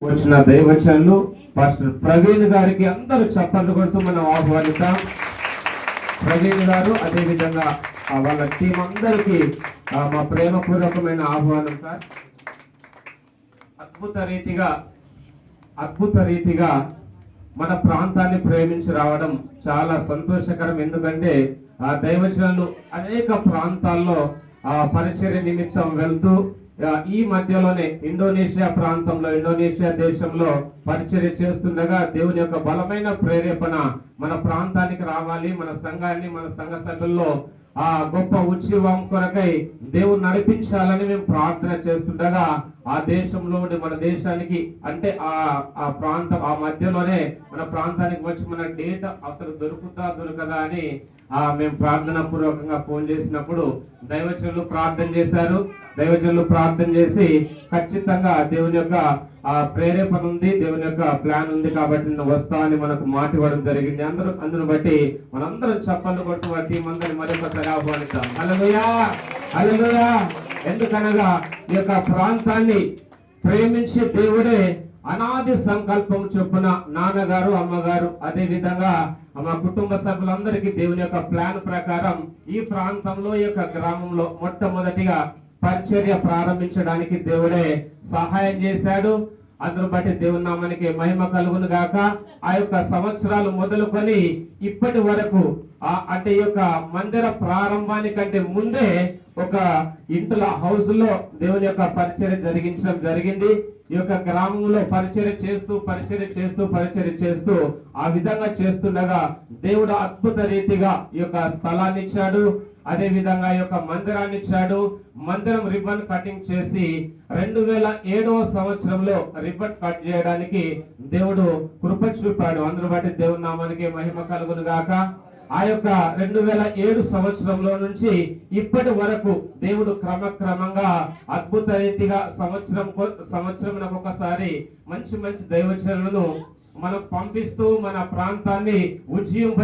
వచ్చిన దైవచనులు పాస్టర్ ప్రవీణ్ గారికి అందరూ చప్పట్లు కొడుతూ మనం ఆహ్వానిద్దాం. ప్రవీణ్ గారు అదేవిధంగా వాళ్ళ టీం అందరికీ మా ప్రేమపూర్వకమైన ఆహ్వానం సార్. అద్భుత రీతిగా మన ప్రాంతాన్ని ప్రేమించి రావడం చాలా సంతోషకరం. ఎందుకంటే ఆ దైవచనులు అనేక ప్రాంతాల్లో పరిచర్య నిమిత్తం వెళ్తూ ఈ మధ్యలోనే ఇండోనేషియా ప్రాంతంలో ఇండోనేషియా దేశంలో పరిచర్య చేస్తుండగా దేవుని యొక్క బలమైన ప్రేరేపణ మన ప్రాంతానికి రావాలి, మన సంఘాన్ని మన సంఘ సభ్యుల్లో ఆ గొప్ప ఉత్సవం కొరకై దేవుడు నడిపించాలని మేము ప్రార్థన చేస్తుండగా ఆ దేశంలో మన దేశానికి అంటే ఆ ప్రాంతం ఆ మధ్యలోనే మన ప్రాంతానికి వచ్చి మన డేటా అసలు దొరకదా అని మేము ప్రార్థన పూర్వకంగా ఫోన్ చేసినప్పుడు దైవజనులు ప్రార్థన చేశారు. దైవజనులు ప్రార్థన చేసి ఖచ్చితంగా దేవుని యొక్క ప్రేరేపణ ఉంది, దేవుని యొక్క ప్లాన్ ఉంది కాబట్టి నేను వస్తా అని మనకు మాట ఇవ్వడం జరిగింది. అందును బట్టి మనందరం చప్పట్లు కొట్టు వాటి మందరిని మరొకసారి ఆహ్వానిద్దాం. హల్లెలూయా హల్లెలూయా. ఎందుకనగా ఈ యొక్క ప్రాంతాన్ని ప్రేమించే దేవుడే అనాది సంకల్పం చొప్పున నాన్నగారు అమ్మగారు అదే విధంగా మా కుటుంబ సభ్యులందరికీ దేవుని యొక్క ప్లాన్ ప్రకారం ఈ ప్రాంతంలో ఈ యొక్క గ్రామంలో మొట్టమొదటిగా పరిచర్య ప్రారంభించడానికి దేవుడే సహాయం చేశాడు. అందును బట్టి దేవుని నామానికి మహిమ కలుగును గాక. ఆ యొక్క సంవత్సరాలు మొదలుకొని ఇప్పటి వరకు అంటే ఈ యొక్క మందిర ప్రారంభానికంటే ముందే ఒక ఇంట్లో హౌస్ లో దేవుని యొక్క పరిచర్య జరిగించడం జరిగింది. ఈ యొక్క గ్రామంలో పరిచర్య చేస్తూ ఆ విధంగా చేస్తుండగా దేవుడు అద్భుత రీతిగా ఈ యొక్క స్థలాన్ని ఇచ్చాడు. అదే విధంగా ఈ యొక్క మందిరాన్ని ఇచ్చాడు. మందిరం రిబ్బన్ కటింగ్ చేసి 2007వ సంవత్సరంలో రిబ్బన్ కట్ చేయడానికి దేవుడు కృప చూపాడు. అందును బట్టి దేవుని నామానికి మహిమ కలుగును గాక. ఆ యొక్క 2007 సంవత్సరంలో నుంచి ఇప్పటి వరకు దేవుడు క్రమంగా అద్భుత రీతిగా సంవత్సరం ఒకసారి మంచి దైవజనులను మనం పంపిస్తూ మన ప్రాంతాన్ని ఉజ్జీవం